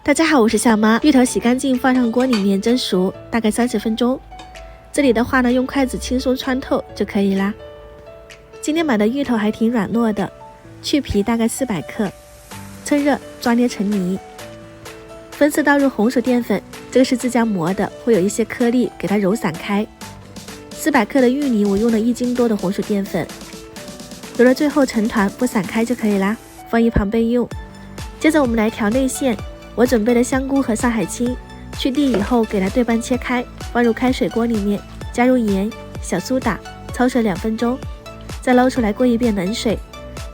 大家好，我是小妈。芋头洗干净，放上锅里面蒸熟，大概30分钟。这里的话呢，用筷子轻松穿透就可以啦。今天买的芋头还挺软糯的，去皮大概400克，趁热抓捏成泥。分次倒入红薯淀粉，这个是自家磨的，会有一些颗粒，给它揉散开。400克的芋泥，我用了1斤多的红薯淀粉，揉到最后成团不散开就可以啦，放一旁备用。接着我们来调内馅，我准备了香菇和上海青，去蒂以后给它对半切开，放入开水锅里面，加入盐、小苏打，焯水2分钟，再捞出来过一遍冷水。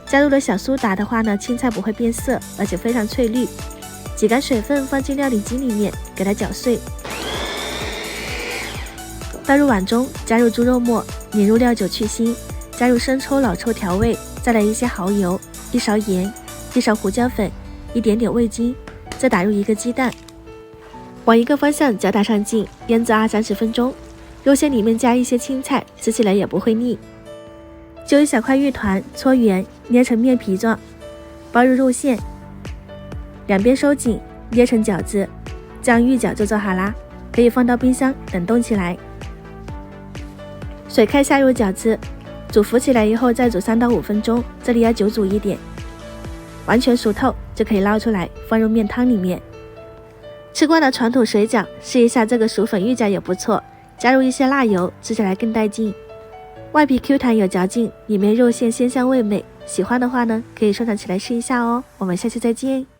加入了小苏打的话呢，青菜不会变色，而且非常翠绿。挤干水分放进料理机里面，给它搅碎。倒入碗中，加入猪肉末，拧入料酒去腥，加入生抽、老抽调味，再来一些蚝油、1勺盐、1勺胡椒粉、一点点味精，再打入1个鸡蛋，往一个方向搅打上劲，腌制20-30分钟。肉馅里面加一些青菜，吃起来也不会腻。揪一小块芋团，搓圆，捏成面皮状，包入肉馅，两边收紧，捏成饺子，这样芋饺就做好啦，可以放到冰箱冷冻起来。水开下入饺子，煮浮起来以后再煮3到5分钟，这里要久煮一点，完全熟透就可以捞出来，放入面汤里面。吃惯了传统水饺，试一下这个薯粉芋饺也不错，加入一些辣油，吃起来更带劲。外皮 Q 弹有嚼劲，里面肉馅鲜香味美，喜欢的话呢，可以收藏起来试一下哦。我们下期再见。